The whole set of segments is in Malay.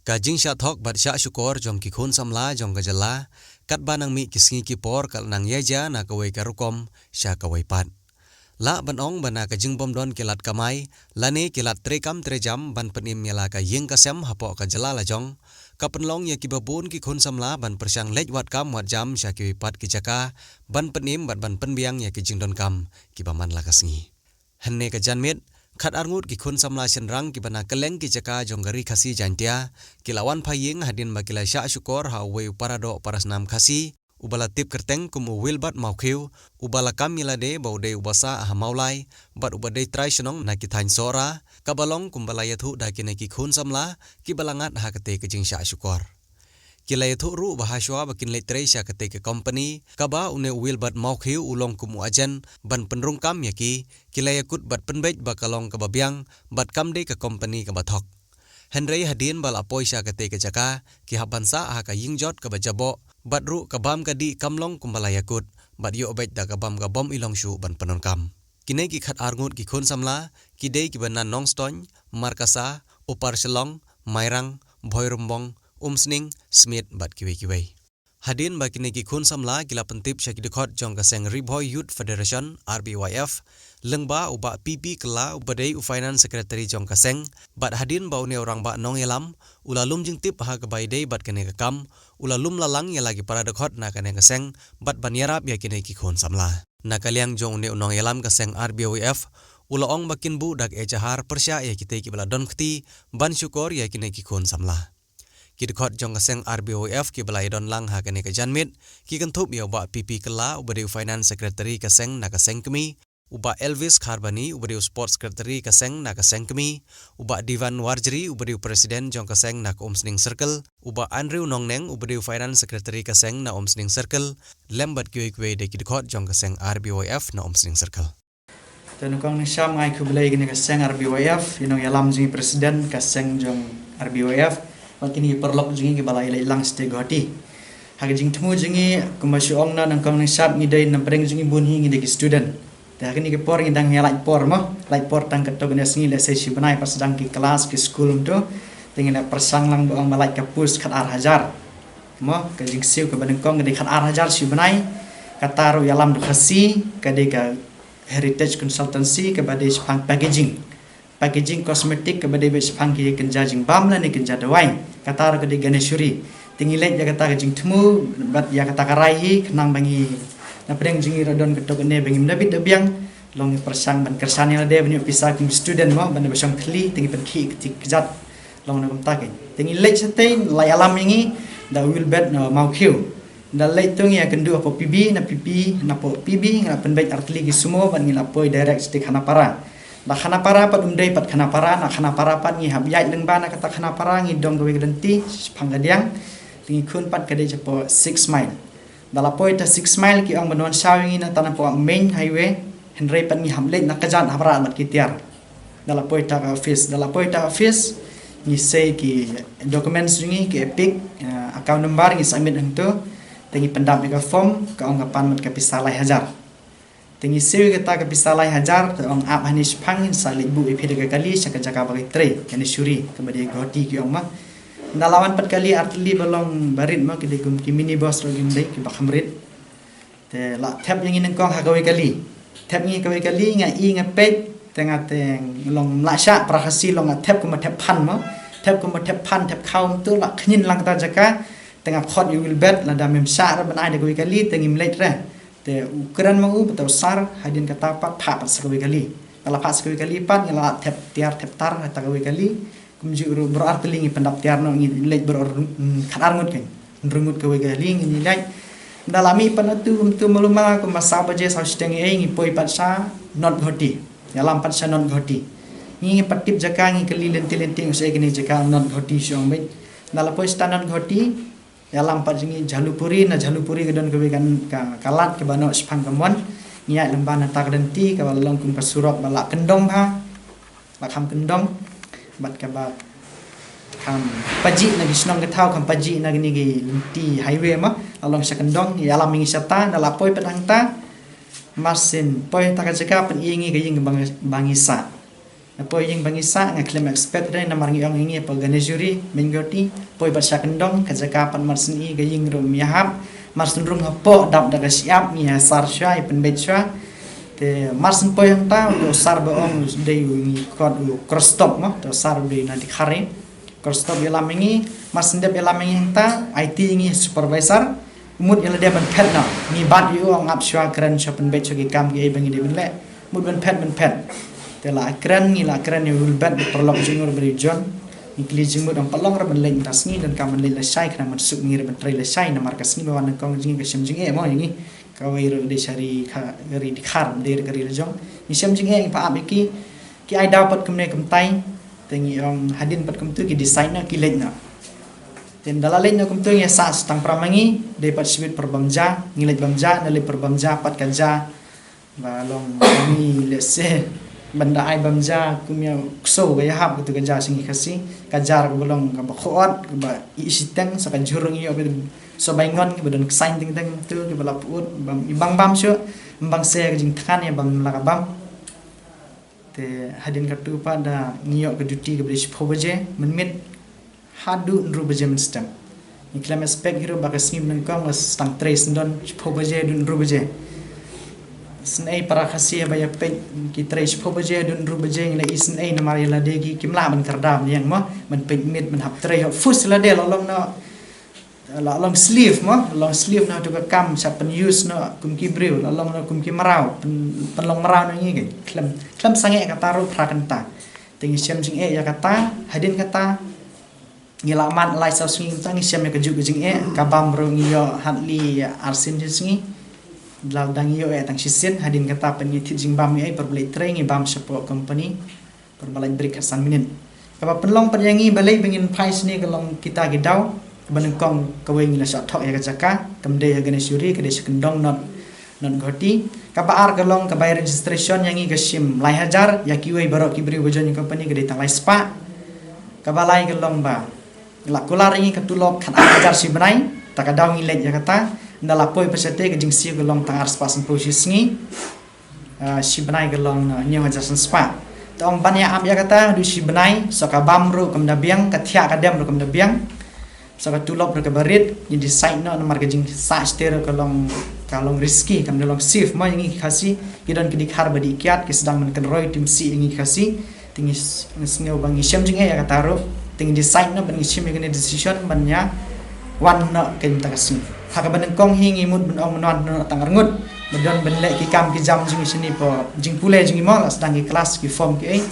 Kajing sya thok bat sya syukur jong ki khun samla jong ka jala kat banang mi kisngi ki por kal nang yeja na kawai karukom sya kawai pat. La ban ong bana kajing bom don kilat kamai lani kilat trekam trejam ban penim yala ka yeng kasem hapo ka jala la jong kapenlong ya ki babun ki khun samla ban persyang lej wat kam wat jam sya ki pat ki jaka ban penim bat ban penbiang ya ki jing don kam ki baman la kasngi. Henne ka janmit khat arngut ki khun samla senrang ki bana keleng ki jaka jonggari khasi jantia kilawan phaying hadin bakila sya syukur ha we parado parasnam khasi ubala tip kerteng kum wilbat maukhiu ubala kamilade baude ubasa ha maulai bat ubade trai senong na ki thain sora kabalong kum balaya thu da ki khun samla ki balangat ha kate ke jing sya syukur kilai thu ru bahaswa bakin letre sya kate ke company kaba une wilbat maukhiu ulong kum ajen ban penrung kam yaki kilai akut bat penbej bakalong kababiang bat kamde ke company ka bathok Henry hadin bal apoi sya kate ke jaka ki habansa ha ka yingjot ka bajabo bat ru kabam kadi kamlong kumbalaya kut bat yo obej da kabam ka bom ilong shu ban penon kam kine ki khat arngut ki khun samla ki dei ki banan nongstony markasa upar selong mairang bhoirumbong umsning smith bat kiwe hadin bakine ki khun samla gila pentip sya ki dekhot jong ka seng Ribhoy Youth Federation RBYF lengba uba PP kela ubadei u finance secretary jong ka seng bat hadin bau ne orang ba nong yelam ulalum jing tip ha ka baidei bat kene ka kam ulalum lalang ya lagi para dekhot na kene ka seng bat banyarap ya kine ki khun samla na kaliang jong ne nong yelam ka seng RBYF ulaong bakin bu dak ejahar persya ya kite ki bala don khti ban syukur ya kine ki khun samla kidkhot jong ka seng RBOF ki balai don lang ha kane ka janmit ki kan thup ya ba PP kela ubade finance secretary ka seng na ka seng kemi uba Elvis Kharbani ubade sports secretary ka seng na ka seng kemi uba Divan Warjri ubade president jong ka seng na ka Omsning circle uba Andrew Nongneng ubade finance secretary ka seng na Omsning circle lembat kwe de kidkhot jong ka seng RBOF na Omsning circle Tanukang ni Syam ngai ku balai gini ka seng RBOF inong yalam jing president ka seng jong RBOF Makini perlok jingi ke balai lang steg hati. Hak jing temu jingi kumasyu ongna nang kong sap ngidai nang pereng jingi bunhi ngidai student. Dah kini ke por ngidang light por mah, light por tang ketok ndas ngi le sesi benai pas sedang ki kelas ki school tu. Tingin nak persang lang boong malai kapus kat ar hajar. Mah ke jing siu ke badeng kong ngidai kat ar hajar si benai. Kataru yalam du khasi ke ka heritage consultancy ke badai sepang packaging kosmetik kepada besipang ki kenjajing bamla ni kenja dawai kata ke di Ganeshuri tingilet ya kata jing temu bat ya kata karai kenang bangi na preng jingi rodon ketok ne bangi mdabit dabiang long persang ban kersani ade banyu pisah kum student mo ban besang kli tingi pen ki kejat long na kum take tingilet setain lai alam ini da will bet no mau kiu da late tung ya kendu apa PB na PP na po PB na penbet artli ki sumo ban ngila poi direct stick hana para Ba khana para pat umdai pat khana para na khana para pat ngi habyai lengba na kata khana para ngi dong gawe gdenti panggadiang tingi khun pat kade japo 6 mile dala poi ta 6 mile ki ong banwan shawing na tanah po main highway henry pat ngi hamlet na kajan habra mat kitiar dala poi ta office ngi sei ki documents ngi ki epic account number ngi submit hangto tingi pendam ka form ka ong kapan mat ka pisalai hajar Tingi sewi kita ke pisalai hajar ong ap hanis pangin salik bu ipede kali saka jaka bagi tre kani syuri kembali goti ki ong ma nalawan pat kali artli belong barit ma kide gum ki mini boss ro gimdai ki bakhamrit te la tap yang inen kong hagawi kali tap ngi kawi kali nga i nga pet tengah teng long lasha prahasi long tap kuma tap pan ma tap kuma tap pan tap kaum tu la khin lang ta jaka tengah khot you will bet la da mem sha ra banai de kawi kali tengim late re te ukuran mau betul sar hadin kata pat pat sekali kali kalau pas sekali kali pat ngela tap tiar tap tar kata kali kali kumji uru berarti lingi pendap tiar no ngi lej beror khanar ngut kan rungut kali kali ngi lej dalami panatu tu maluma ko masaba je sa stengi ngi poi pat sa not ghoti yalam pat sa not ghoti ngi patip jaka ngi kali lenti usai gini jaka not ghoti syong mai dala poi standard ghoti Yalam pat jingi jalupuri gedon kewe kan kalat ke bano sepang kemon niat lembana tak denti ka balong kum kasurok balak kendong ha bakam kendong bat ka ba kam paji na gisnong ketau kam paji na gini gi linti highway ma along sa kendong yalam mingi sata dala poi petang ta masin poi tak jaka pen ingi ge ying bangisa Poi yang bangisa ngaklem expert dai namar ngi ong ngi pa ganejuri mengoti poi baca kendong kazakapan marsni ga ying rum yahap marsun rum hapo dap daga siap ngi sar sya ipen betcha te marsun poi yang ta do sar ba ong dei ngi kod cross stop mo to sar dei na dikhare cross stop yala mengi marsun de yala mengi yang ta IT ngi supervisor mud yala de ban pet na ngi bat yu ong ap sya kran sya pen betcha gi kam gi bangi de ben le mud ban pet tela keren ni la keren ni ulbat perlok jingur beri jon ikli jingmud ang palong ra ben leng tasni dan kam le la sai kana masuk ngir ben trai la sai na markas ni bawan kong jing ke sem jing mo ini kawai ro de sari kha gari di khar de gari la jong ni sem jing pa abiki ki ai daw pat kumne kum tai tengi ong hadin pat kum tu ki design na ki leng na ten dala leng na kum tu ya sa stang pramangi de pat sibit perbamja ngilej bamja na le perbamja pat kaja balong ni lese benda ai bamja kumya so ga hab gitu ga singi khasi kajar bolong ga khot ga isiteng sa ka jurung yo be so baingon ga bedon sign ting ting tu ga bala put bam ibang bam syo bang se ga jing kan ya bam la bam te hadin ka tu pada ngiyo ga duty ga bris phobaje menmit hadu nru baje menstem iklam aspek hiro ba ka snim nang kong stang trace don phobaje dun nru baje snai para khasi ba ya pe ki trace phobaje dun ru baje la isnai na mari la degi kimla ban kardam yang mo man pe mit man hap tre fus la de long no la long sleeve mo long sleeve na to ka kam sa pen use no kum ki breu la long no kum ki marau pen long marau no ngi klam sange ka taru prakanta tingi sem jing ya kata hadin kata ngila man lai sa swing tangi sem ya ka ju jing ka bam ro ngi yo hatli arsin jing law dang yo tang sisin hadin kata penyitit jing bam ai perbalai training bam support company perbalai break hasan minin kapa penlong penyangi balai bengin price ni kalong kita gidau banengkong kawai ngila shot thok ya jaka kamde ya ganeshuri kade sekendong not goti kapa ar kalong ka bayar registration yangi gasim lai hajar ya kiwai barok kibri bojon company kade tang lai spa kapa lai kalong ba la kular ini katulok khan hajar si benai takadaw ngilej ya kata ndala poi pesate ke jing si gelong tang ars pasen posis ngi si benai gelong nyaw jasan spa tong banya am ya kata du si benai soka bamru kam da biang kathia kadam ru kam da biang soka tulop ru ke barit ni design no mar ke jing sa ster gelong kalong risky kam dolong safe ma ngi khasi kidon kidik har badi kiat ke sedang men roy tim si ngi khasi tingis ngeu bangi syam jing ya kata ru ting design no bangi syam ngi decision banya wan no ken takasi haka banengkong hingi mud ben ong non no tangar ngut bedon ben le ki kam ki jam jing sini po jing pule jing mo sedang ki kelas ki form ki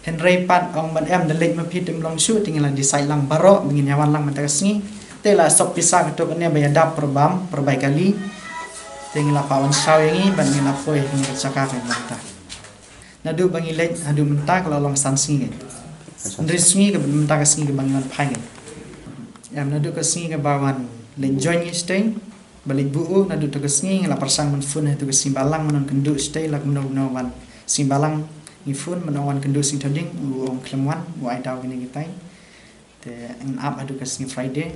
henry pat ong ban em de lek ma pit long shoot tinggal di sai lang baro bingin yawan lang matakasngi tela sok pisa ketok ne bayadap perbam perbaikali tinggal pawan sawengi ban ngila poi ngi saka ka mata nadu bangi lek adu menta kalau long sansingi ndrisngi ke menta kasngi ke bangan phai yam nadu kasngi ke bawan len join stay balik buu nadu to kasngi la persang men fun tu simbalang menon kendu stay la menon wan simbalang ni fun menon wan kendu sing toding ong klemwan wa ai daw ni gitai te en up adu kasngi friday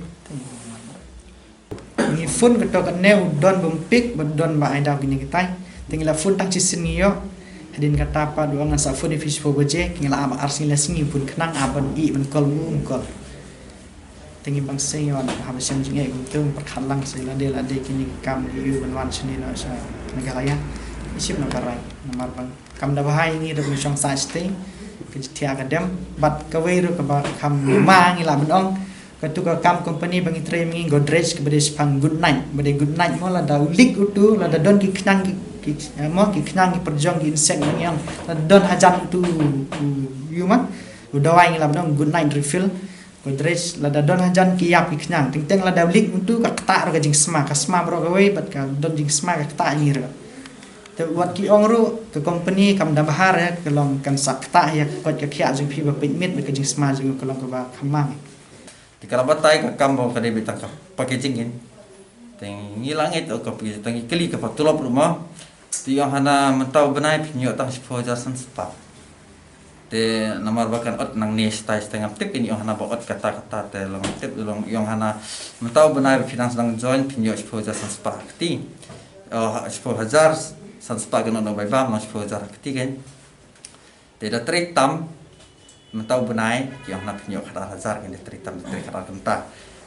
ni fun ketok ne don bumpik bedon ba ai daw ni gitai tingila fun tang cisin yo hadin kata pa duangan sa fun fish for boje kingla aba arsin la singi pun kenang aban i men kol mu kol tengi bang seyon habis yang jingai guntung perkhalang sila de kini kam yu banwan sini no sa negara ya isip no karai namar bang kam da bahai ni da busong sa stay ke tia kadam bat kawai ru ka ba kam ma ngi la benong ka tu ka kam company bang itre mi godrej ke bade spang good night mo la da lik utu la da don ki knang ki mo ki knang ki perjong ki insek yang la don hajan tu yu ma udawai ngi la benong good night refill Godrej lada don hajan ki yap ki knyang ting lada blik untuk ka kta ro jing sma ka sma bro ka we bat ka don jing sma ka kta ni ro te wat ki ong ru ke company kam da bahar ya kelong kan sak kta ya kot ka khia jing phi ba pit mit ka jing sma jing kelong ka ba khamang di kala batai ka kam ba ka de betang ka packaging in teng ngilang it ka pi teng kli ka patulop rumah ti yang hana mentau benai phnyo tang spo jasan spa te namar bakan ot nang ni stai setengah tip ini yang hana ot kata-kata te long tip long yang hana mentau benar finance lang join pinyo exposure san spa kti expo hajar san spa kan no bai bam exposure kti gen te da trek tam mentau benai yang na pinyo kata hazar kan dari kata kenta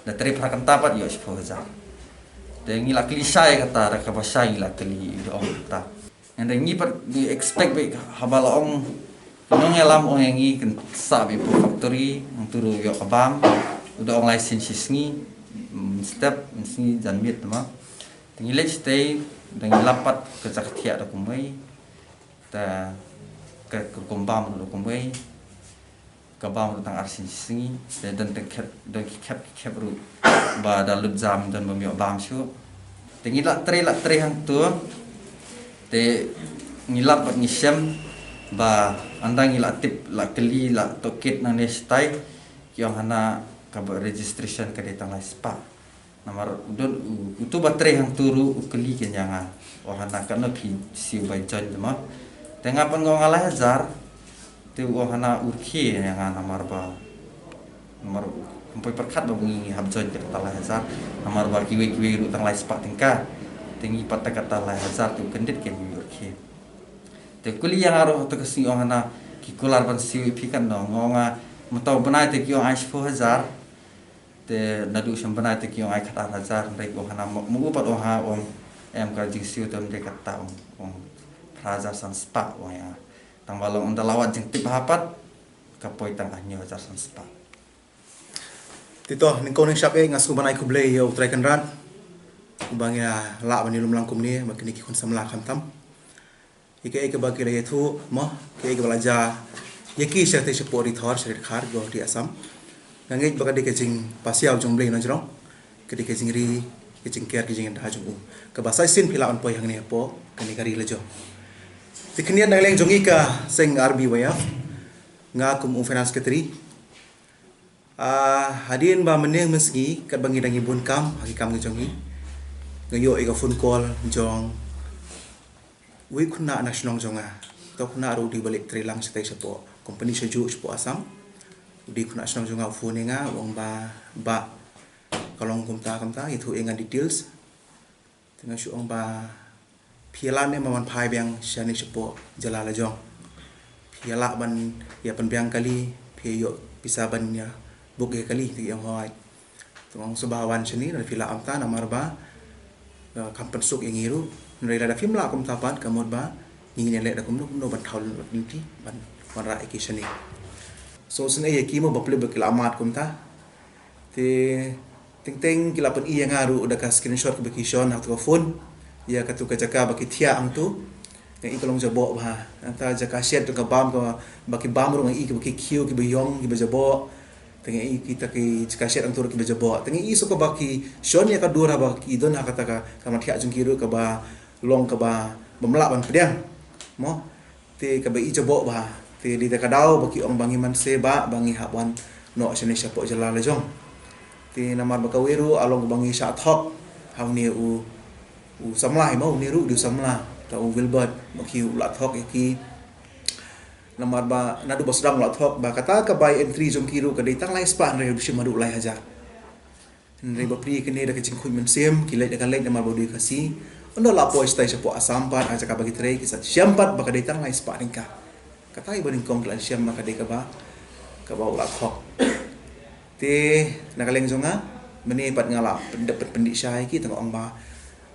dari prakenta pat yo 10,000 dan ngila klisa kata raka bahasa ngila keli ong ta and ngi pat di expect be habala ong nong elam ong ngi kan sabi po factory ang turu yo kabam udah ong license ngi step ngi janmit ma tingi let's stay dan lapat ke saktia da kumai ta ke kumbam do kumai kabam tentang arsin singi dan kep ru ba dalut jam dan memio bam syu tingi la tre hang tu te ngilap pat ngisem ba andang ngila tip la keli la toket nang nestai yang hana kabar registration ka detang lai spa namar don utu batre hang turu ukeli kenyanga ohana kana pi siu bai jan ma tengapan ngong ala hazar te ohana urki yang namar ba namar umpai perkat ba ngi habjon ke tala hazar namar ba kiwe ru tang lai spa tingka tingi pat kata lai hazar tu kendit ke urki te kuli yang aro to kasi ohana kikular ban siu pi kan no ngonga mentau benai te ki ong 10,000 te nadu sembana te ki ai kata hazar rei ko hana mu pat oha om em ka jing siu tem de kata om hazar san spa o ya tang balong onda lawat jing tip hapat ka poi tang anyo hazar san spa tito ning ko ning shop e ngas kubanai kuble yo try kan ran kubang ya la bani lum langkum ni makini ki kun samla kham tam ike ke bagi le thu mo ke balaja yeki sate sepori thor sare khar go di asam ngangai baka de kecing pasiau jong blei na jrong ke de kecing ri kecing ker kecing da jong ke basai sin phila on poi hang ne po kani kari le jo tiknian nang leng jongi ka seng RB waya nga kum finance secretary hadin ba meneng meski kat bangi dangi bun kam hagi kam ngi jongi ngayo e ka phone call jong wi khuna national jonga to khuna ro di balik trilang setai sepo company seju sepo asam di kuna asam jonga phone nga wong ba kalong kumta itu engan details tengah syu ong ba phialan ne maman phai bang shani sepo jalala jong phiala ban ya pan bang kali pheyo bisa ban ya buk e kali ti yang hoi tong subawan shani na phila amta namar ba kampen suk yang iru nrai da film la kum tapat kamot ba ingin le da kum no ban thaul ninti ban ra ki shani so sene ye ki mo baple bakil amat kum ta te ting kila pen iya ngaru udah ka screenshot ke bakishon atau phone ya katu ka jaka baki thia ang tu yang ikolong jabo ba anta jaka share tu ka bam ka baki bam ro ngi baki kiu ki bayong ki bajabo tengah kita ki jaka share ang tu ki bajabo tengah iso ka baki shon ya ka dura baki don ha kata ka kama thia jung kiru ka ba long ka ba bamla ban pedang mo te ka ba i jabo ba te di ka dau baki ong bangi man se ba bangi haban no sene siapo jala le jong ti namar bakawiru along bangi sha thok hau ni u samlai mau ni ru du samla ta u wilbert baki u la thok ki namar ba nadu basdang la thok ba kata ka bai entry jong kiru ka dei tang lai spa re du madu lai haja re ba pri ke ne da kaching khun men sem ki lai da kan lai namar ba du kasi ondo la po stai sapo asam pan aja ka bagi tre ki sat siampat ba ka dei tang lai spa ringka kata iba ning kong klan siam ka dei ka ba la thok te nakaleng jonga meni pat ngala pendapat pendik syai ki tengok ong ba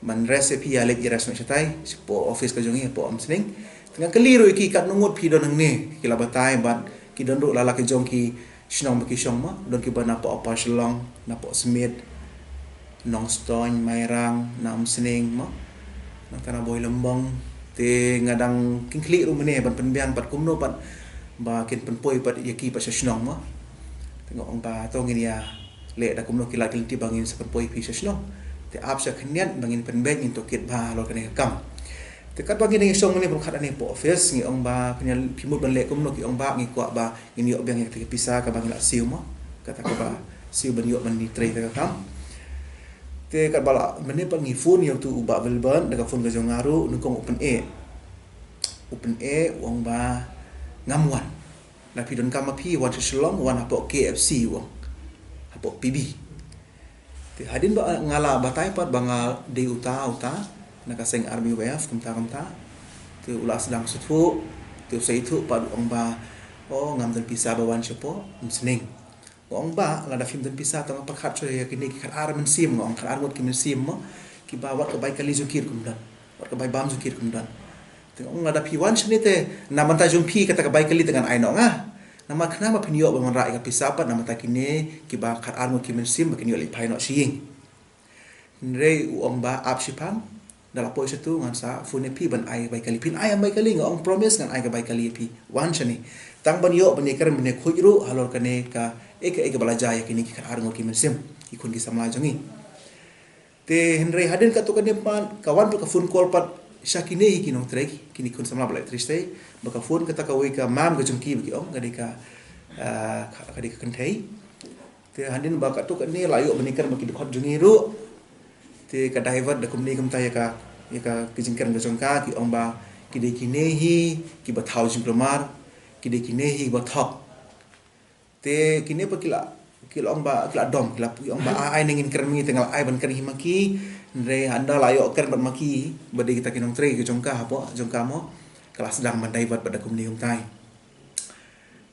man recipe ya lek iras no chatai sipo office ka jongi po am sning tengah keliru ki kat nungut pi don ne ki la batai ban ki don ru lala ki jong ki shnong ba ki shong ma don ki bana po apa shlong na po smith nong stone mairang nam sning ma na tanah boy lembang te ngadang king kli ru mene ban penbiang pat kumno pat ba kin penpoi pat yaki pa shnong ma tengok ong ba to ngin ya le da kumno kila kilti bangin sa penpoi pi shnong te ap sa khniat bangin penben into kit ba lo kane kam te kat bangin ngi song mene khat ane po office ngi ong ba knyal pimut ban le kumno ki ong ba ngi kwa ba ngi yo bang yak pisa ka bangin la siu ma kata ka ba siu ban yo ban ni tre ka kam te kat bala mene pa ngi phone yo tu ba velban da ka phone ka jong ngaru nukong open a wong ba ngamwan na pidon kama pi wan shlong wan apo KFC wong apo PB te hadin ba ngala batai pat bangal de uta na kaseng RB waf kumta te ulas sedang sutu te usai tu pad ong ba oh ngam dan pisa bawan siapa sening ngong ba la da film dan pisa tang pakhat so ya kini ki ar men sim ngong ar mot ki men sim mo ki ba wat ka bai kali zukir kum dan wat ka bai bam zukir kum dan ngong la da pi wan sini te naman ta jum pi kata ka bai kali dengan ai no nga nama kenapa pinyo ba man rai ka pisa pa nama ta kini ki ba khat ar mot ki men sim ba kini li pai no sing rei uong ba ap sipang dalam poin satu ngan sa phone pi ban ai bai kali pin ai am bai kali ngong promise ngan ai ka bai kali pi wan chani tang ban yo ban ikar ban khujru halor kane ka ek balaja ya kini ki ar ngo ki mesim ki kun ki samla jongi te henry haden ka to kan pan kawan to ka phone call pat shakine ki no trek kini kun samla bala triste baka phone kata ka we ka mam ka jongki ki ong gadi ka kentai te haden baka to kan ne layo ban ikar ban ki khot jongi ru te ka divert da kumni kum ta ya ka kijingkan ga jongka ki ong ba ki de ki nehi ki ba thau jing promar ki de ki nehi ba thok te kini pa kila ong ba kila dom kila ong ba ai ningin kermi tengah ai ban kerhi maki re anda layo ker ban maki bade kita kinong tre ke jongka hapo jongka mo kelas sedang ban divert pada kumni kum tai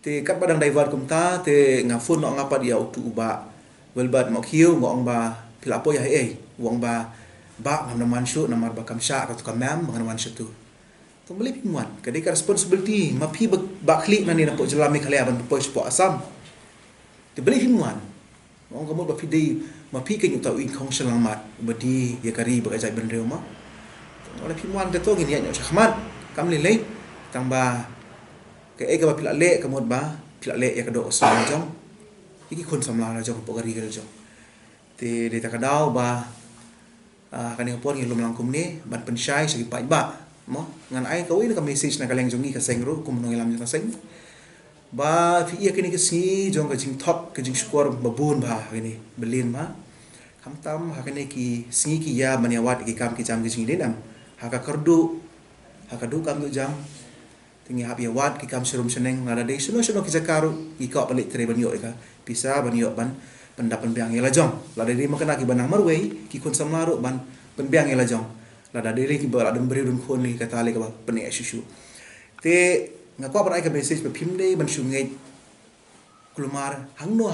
te kat badang divert kum ta te ngafun no ngapa dia utu ba welbat mo khiu ngong ba pila po ya wong ba ngam naman syu namar ba kam sha ka to kam mam ngam naman syu tu to beli pimuan kadai ka responsibility mapi ba klik nani na po jelami khale aban po spo asam te beli pimuan wong kamu ba pidei mapi ke nyuta win khong selang mat bedi ya kari ba ajai ben reu ma oleh pimuan te to ngin ya nyo khmat kam le le tang ba ke ka ba pila le kamot ba pila le ya ka do so jong iki kun samla na jong po kari ka jong te de ta ka dau ba kani pon ngi lum langkum ni ban pensyai sagi pai ba mo ngan ai ka wi ka message na kaleng jongi ka sengro kum no ngilam ka seng ba fi ia kini ke si jong ka jing top ka jing skor babun ba kini belin ma kam tam ha kani ki singi ki ya maniawat ki kam ki jam ki jing denam ha ka kardu ha ka du kam du jam tingi ha ya wat ki kam serum seneng ngada de suno ki jakaru ki ka balik tre ban yo ka pisa ban yo ban pendapan biang ela jong la dari makana ki banang marwei ki kun samaru ban penbiang ela jong la dari ki bala dum beri dum khon ni kata le ka pene susu te ngako apa ai ka message pe phimde ban sungai kulumar hangno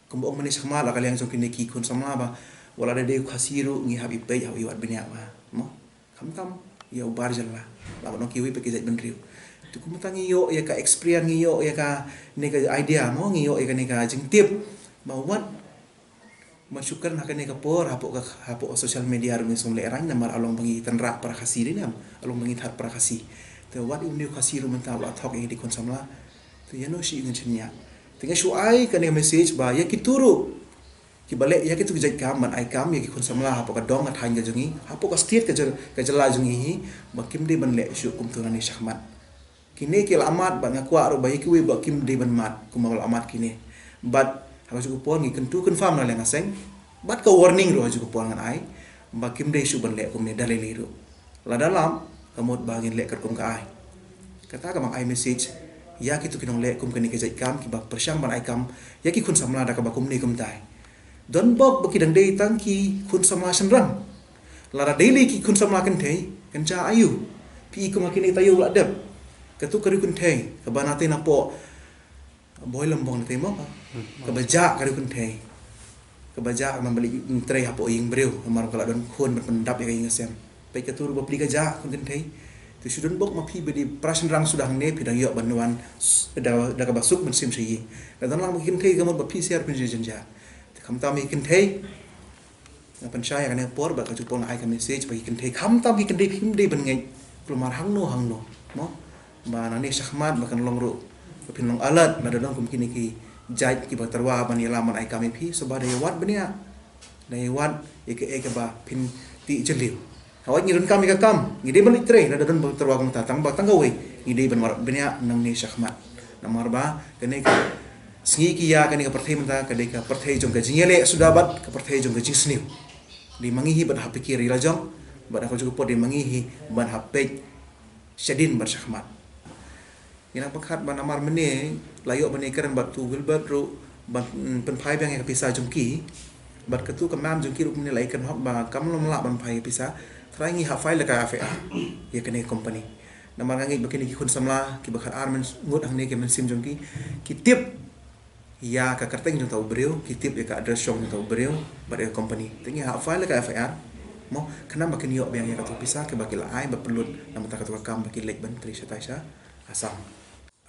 kumbong manis khama la kalian jong kini ki kun samla ba wala de khasiru ngi habi pe ya wat benya ba mo kam tam ya ubar jalla la no ki wi pe ki jai ben riu tu kumutangi yo ya ka experience ngi yo ya ka ne ka idea mo ngi yo ya ka ne ka jing tip bawat masyukur nak ni kapor hapo social media rumi som le rang namar along bangi tanra para khasi ni nam along bangi thar para khasi te wat imni khasi rum ta wa thok di kon samla te yano shi ngan chnya tinga shu ai kan message ba ya kituru ki bale ya kitu jai kam man ai kam ya ki kon samla hapo ka dong athang ga jungi hapo ka state ka jala jungi ba kim de ban le shu kum tu ni shahmat kini ki alamat ba ngakwa ro ba ki we ba kim de ban mat kumal alamat kini but Haka cukup pon ngi kentu confirm na lenga seng bat ka warning ro cukup pon ngan ai ba kim de su ban le kum ne dalili ro la dalam kamot bagin le kat kum ka ai kata ka mang ai message ya ki tu kinong le kum kani ke jai kam ki ba persyang ban ai kam ya ki kun samla da ka ba kum ni kum tai don bok baki dang de tang ki kun samla senrang la da daily ki kun samla kan thei kan cha ayu pi kum kini tayu la dep katu kari kun thei ka banate na po boy lembong na temo kebaja kari kun thei kebaja membeli tray hapo ing breu mar kala don khon pendap ya ing sem pai katur ba pli kaja kun thei tu sudun bok ma phi bedi prasen rang sudah ne pidang yo banuan da ka basuk men sim sei da dan lang kin thei gamot ba phi ser pin jenja kham ta mi kin thei na pan sha ya ne por ba ka jupon ai ka message ba kin thei kham ta mi kin thei phim de ban ngai kelumar hangno mo ba na ni shahmat ba kan long ru pinong alat na dadang kum kini ki jai ki batarwa ban laman ai kami phi so ba de wat bania de wat ek ba pin ti jeliu hawat ngirun kami ka kam ngide ban litre na dadang batarwa kum tatang ba tanggawe ngide ban mar bania nang ni shahmat namar ba kene ka singi ki ya kene ka perthai menta kade ka perthai jong ka jingele sudah bat ka perthai jong ka jingsniu di mangihi ban hapikir ila jong ban aku cukup de mangihi ban hapek syadin ban shahmat Inang pakhat ban amar mene layo ban ikaran bat tu gilbat ro ban pen phai bang ka pisa jongki bat katu ka mam jongki ro mene lai kan hok ba kam lom la ban phai pisa trai ngi ha file ka fa ya kene company Nama ngangit bakini ki kun samla ki bakar armen ngut hang ne ke men sim jong ki tip ya ka karteng jong tau beriu ki tip ya ka address jong tau beriu bar e company tingi ha file ka FIR mo kana bakini yo biang ya ka tu pisah ke bakil ai ba perlu nama ta ka tu kam bakil lek ban tri sataisa asam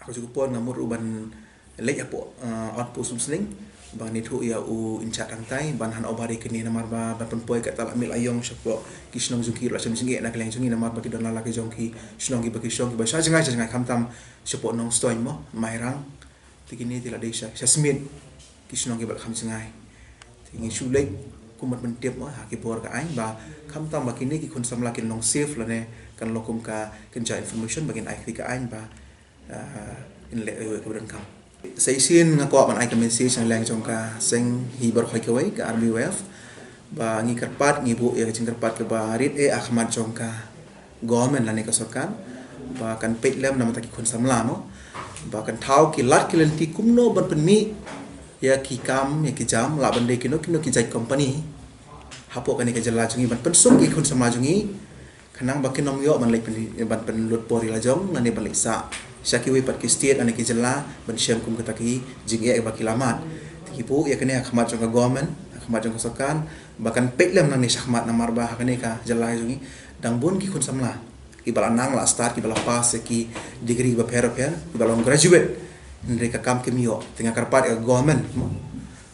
aku juga pon ngamur uban lek apo on pu sumsling bang ni thu ya u inchat ang tai ban han obari kini namar ba ban poi ka tal amil ayong syapo kisnong zuki ra singe na keleng jungi namar baki don la ki jongki snong ki baki shong ki ba sha jangai kam tam syapo nong stoin mo mairang tikini tila desa smith kisnong ki ba kham jangai tingi sulek kumat mentip mo ha ki por ka ai ba kam tam baki ni ki kun samla kin long safe la ne kan lokum ka kenja information bagin ai ka ai ba in le ka dan kam saya sin ngako man ai ka message ang lang jong ka seng hibar khoi kawai ka RBWF ba ngi karpat ngi bu ya jing karpat ke ba rit Ahmad jong ka government la ne ka sarkar ba kan pet lem nam ta ki khun samla mo ba kan thau ki lat ki lenti kumno ban pen mi ya ki kam ya ki jam la ban de ki no ki jai company hapo kan ke jala jungi ban pen sum ki khun samla jungi kanang ba ki nom yo ban lek ban pen lut pori la jong ngane ban lek sa Syaki we pat ki state ane ki jela ban syam kum kata ki jing ya baki lamat tipu ya kene Ahmad jong ka government Ahmad jong ka sokan bahkan peklem nang ni Ahmad namar ba kene ka jela jungi dang bun ki kun samla ki bala nang la start ki bala pass ki degree ba per ki bala graduate mereka kam ke mio tengah karpat ya government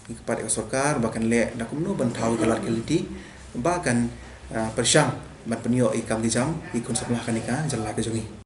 ki karpat ya sokar bahkan le nakum no ban thau kalar keliti bahkan persyang ban penyo ikam di jam ikun samla kanika jela ke jungi